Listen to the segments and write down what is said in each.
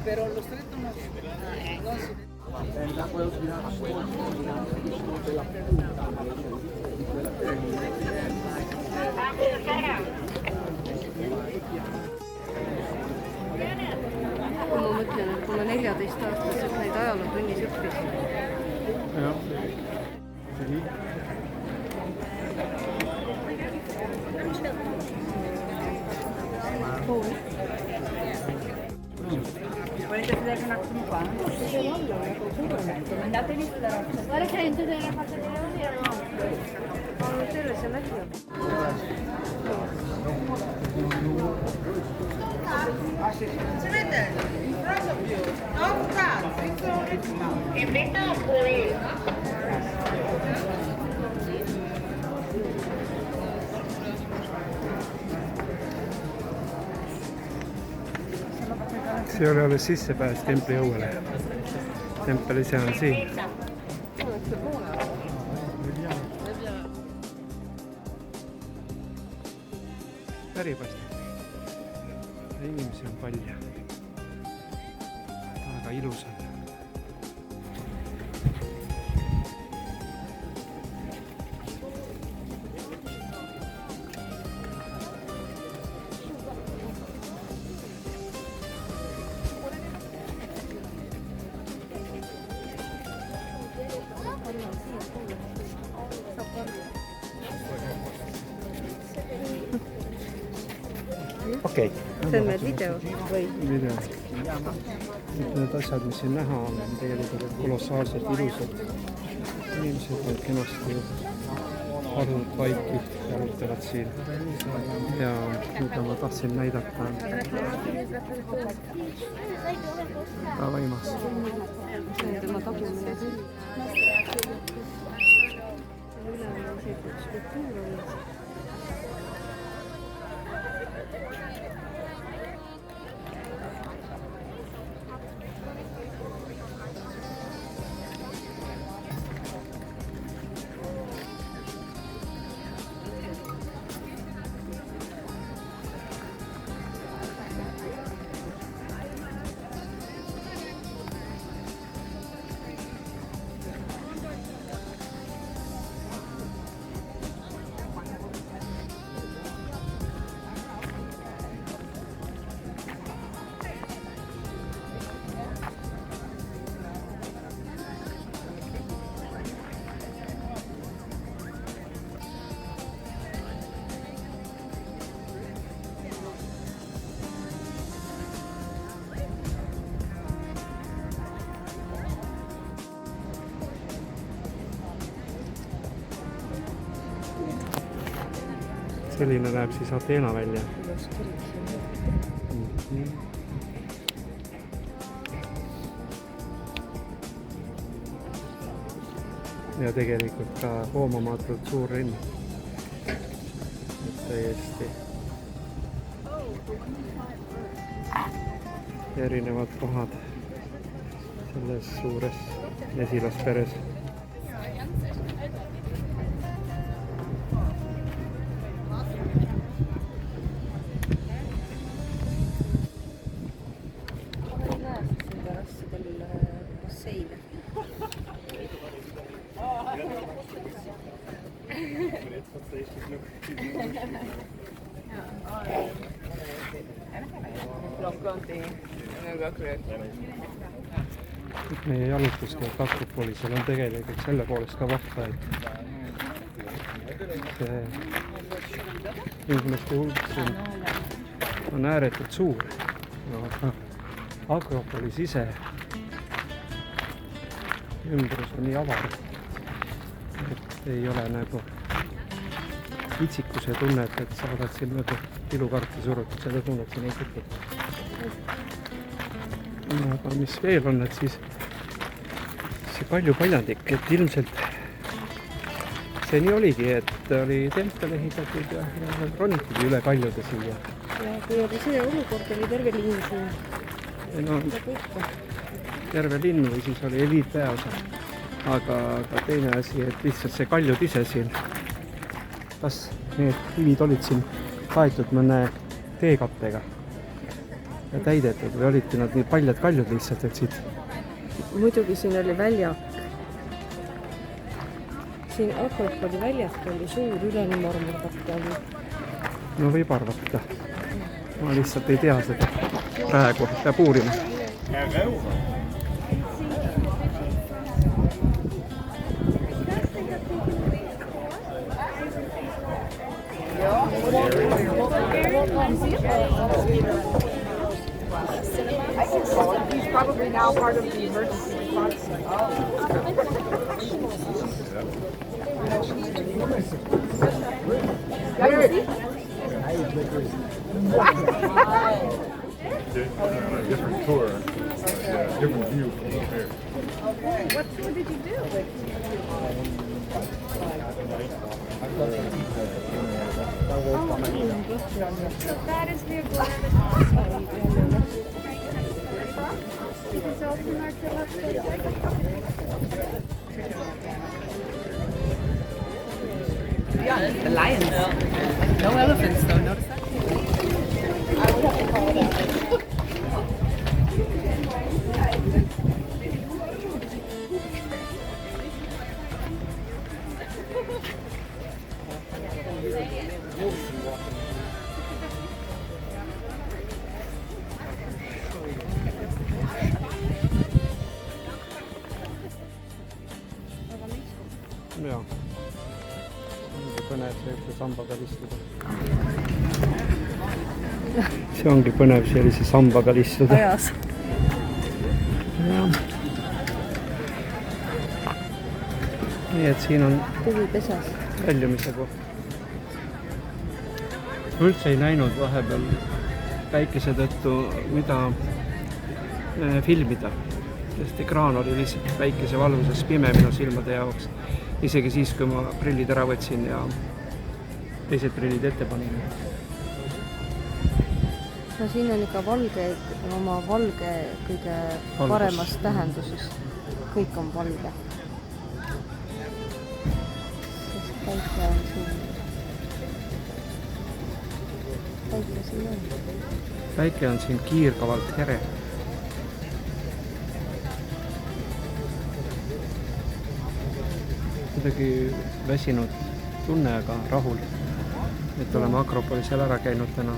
Pero los tres no Kui ma mõtlen, et kui ma 14-aastaselt neid ajalootunnis õppisin. Jah. See nii? Volete vedere un attimo qua? Andatevi sulla roccia. Guarda che dentro della parte della roccia. si vede proprio più non tanto invito poi See ei ole alles sissepääs templi õuele. Tempel ise on siin. Päri paistab. Inimesi on palju. Väga ilus on. Okei. See on meil video või? Video. Need asjad, mis siin näha on tegelikult kolossaalselt ilusad. Inimesed on kenasti harud vaiki jalutavad siin. Ja mida ma tahtsin näidata. Ka võimas. See on tema tagumine. Üle on isegi skulptuur olnud. Selline näeb siis Ateena välja. Ja tegelikult ka hoomamatult suur linn. Täiesti erinevad kohad selles suures mesilasperes. Meie jalutuskäik Akropolisel on tegelikult selle poolest ka vahva, et see inimeste hulk on ääretult suur. Aga Akropolis ise ümbrus on nii avar, et ei ole nagu vitsikuse tunnet, et sa oled siin nagu ilukarti surutud, seda tunnet siin ei teki. Aga mis veel on, et siis see paljupaljandik, et ilmselt see nii oligi, et oli tempel ehitatud ja ronitigi üle kaljude siia. Ja kui oli see olukord, oli terve liin siin. no terve linn või siis oli eliitväeosa. Aga teine asi, et lihtsalt see kaljud ise siin, kas need kivid olid siin kaetud mõne teekappega ja täidetud või olidki nad nii paljad kaljud lihtsalt, et siit? Muidugi siin oli väljak. Siin Akropoli väljak oli suur üleni marmorkatte oli. No võib arvata. Ma lihtsalt ei tea seda. Praegu peab uurima. He's probably now part of the emergency response center. Different tour, different view from here. What did you do? So that is the Agora. It's open our Yeah, the lions. No elephants though, notice that? Jaa. Ongi põnev sellise samba peal istuda. See ongi põnev sellise samba peal istuda. Ajas. Nii et siin on Tuvipesas. väljumise koht. Üldse ei näinud vahepeal päikese tõttu mida filmida. Sest ekraan oli lihtsalt päikese valguses pime minu silmade jaoks. Isegi siis, kui ma prillid ära võtsin ja teised prillid ette panin. No siin on ikka valge, oma valge kõige paremas tähenduses. Kõik on valge. Sest päike on siin. Päike siin on. Päike on siin kiirgavalt here. Kuidagi väsinud tunne, aga rahul. Et oleme Akropolis seal ära käinud täna.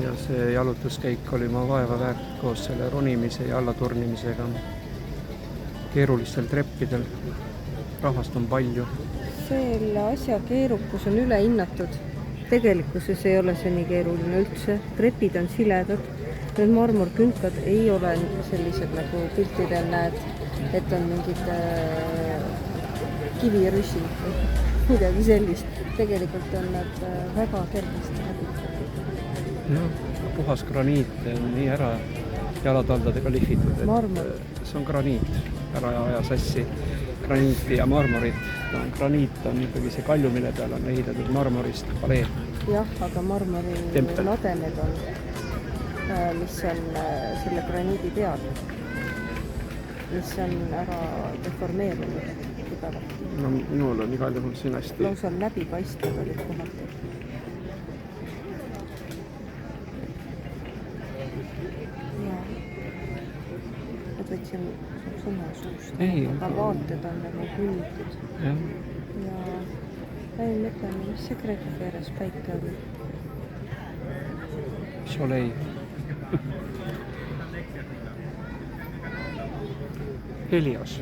Ja see jalutuskäik oli ma vaeva väärt koos selle ronimise ja allaturnimisega. Keerulistel treppidel. Rahvast on palju. Selle asja keerukus on ülehinnatud. Tegelikkuses ei ole see nii keeruline üldse. Trepid on siledad. Need marmorkünkad ei ole sellised nagu piltidel näed, et on mingid kivirüsi või midagi sellist. Tegelikult on nad väga kergesti läbitatud. Puhas graniit on nii ära jalataldadega lihvitud, et Marmor. see on graniit. Ära aja sassi graniiti ja marmorit. Graniit on ikkagi see kalju, mille peal on ehitatud marmorist palee. Jah, aga marmori Tempel. lademed on, mis on selle graniidi peal, mis on ära deformeerunud tugevalt. No minul on igal juhul siin hästi. Lausa läbipaistvad olid kohati. Jaa. Et võtsin sõna suust. Ei. Aga vaated on nagu hüllitud. Jah. Ja jäin mõtlema, mis see Kreeka keeres päike oli. Soleil. Helios.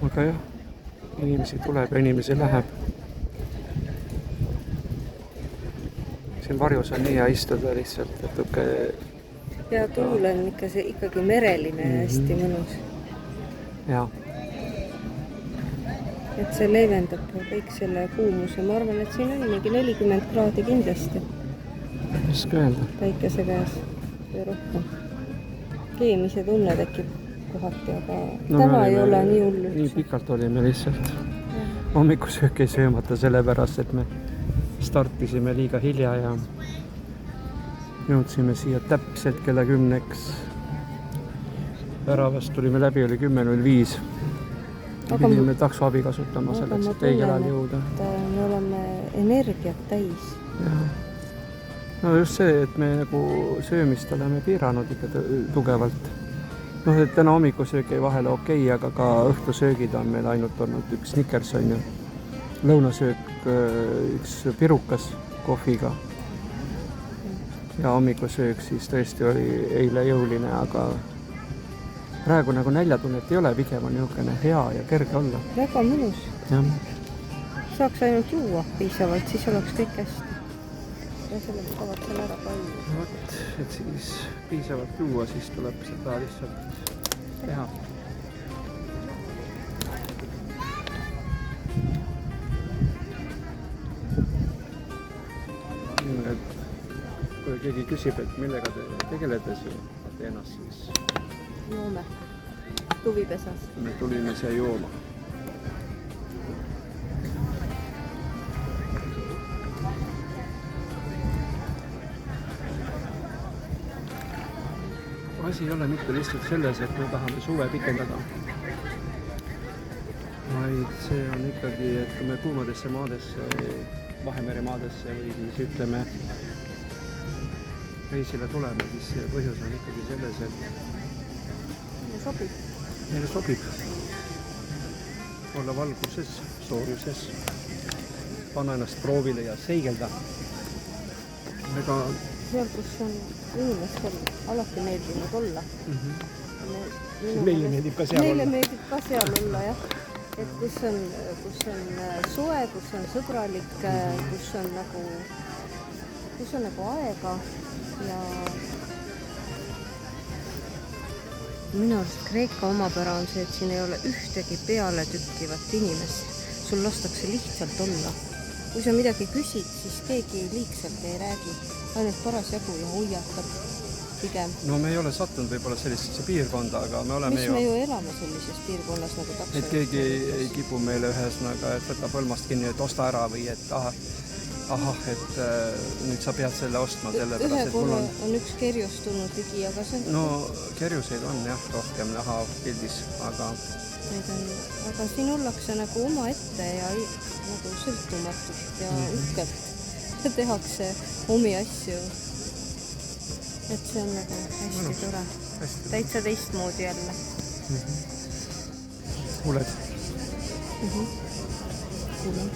Aga jah, inimesi tuleb ja inimesi läheb. Siin varjus on nii hea istuda lihtsalt, natuke. Ja tuul on ikka see ikkagi mereline ja hästi mõnus. Jaa. Et see leevendab kõik selle kuumuse. Ma arvan, et siin on mingi 40 kraadi kindlasti Oska öelda. päikese käes või rohkem. Keemise tunne tekib kohati, aga täna ei ole nii hull Nii üldse. pikalt olime lihtsalt. hommikusööki söömata sellepärast, et me startisime liiga hilja ja jõudsime siia täpselt kella 10-ks. Väravast tulime läbi, oli 10:05. Pidime taksoabi kasutama selleks, et õigel ajal jõuda. Me oleme energiat täis. No just see, et me nagu söömist oleme piiranud ikka tugevalt. Noh, et täna hommikusöök jäi vahele okei, aga ka õhtusöögid on meil ainult olnud üks Snickers on ju. Lõunasöök üks pirukas kohviga. Ja hommikusöök siis tõesti oli eile jõuline, aga praegu nagu näljatunnet ei ole, pigem on niisugune hea ja kerge olla. Väga mõnus. Ja. Saaks ainult juua piisavalt, siis oleks kõik hästi. Ja selleks kavatsen ära palju. Vot, et siis piisavalt juua, siis tuleb seda lihtsalt teha. Kui keegi küsib, et millega te tegelete siin Ateenas, siis Joome. Tuvipesas. me tulime siia jooma. Asi ei ole mitte lihtsalt selles, et me tahame suve pikendada, vaid see on ikkagi, et kui me kuumadesse maadesse, Vahemere maadesse või siis ütleme reisile tuleme, siis põhjus on ikkagi selles, et meile sobib olla valguses, soojuses, panna ennast proovile ja seigelda. Ega seal, kus on inimestel alati meeldinud olla. Meile meeldib ka seal olla. Meile meeldib ka seal olla, jah. Et kus on soe, kus on sõbralik, kus on nagu aega ja minu arust Kreeka omapära on see, et siin ei ole ühtegi peale tükkivat inimest. Sul lastakse lihtsalt olla. Kui sa midagi küsid, siis keegi liigselt ei räägi. Ainult parasjagu ja hoiatab pigem. No me ei ole sattunud võib-olla sellisesse piirkonda, aga me oleme me ju elame sellises piirkonnas nagu takso. Et keegi ei kipu meile ühesõnaga, et võta põlmast kinni, et osta ära või et et nüüd sa pead selle ostma sellepärast, et mul on üks kerjus tulnud ligi, aga see on... No kerjuseid on jah, rohkem näha pildis, aga siin ollakse nagu oma ette ja nagu sõltumatult ja uhkelt tehakse omi asju. Et see on nagu hästi tore. Täitsa teistmoodi jälle. Kuuled? Kuulen.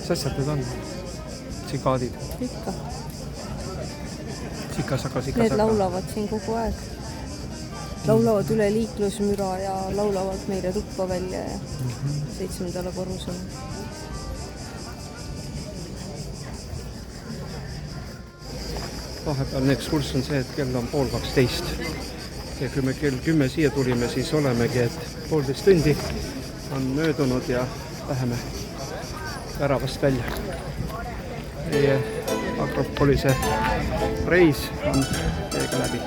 Mis asjad need on? Tsikaadid? Ikka. Sikasaka. Need laulavad siin kogu aeg. Laulavad üle liiklusmüra ja laulavad meile tuppa välja ja 7. korrusele. Vahepealne ekskurs on see, et kell on 11:30. Ja kui me kell 10 siia tulime, siis olemegi, et 1,5 tundi on möödunud ja läheme väravast välja. Meie Akropolise reis on teiega läbi.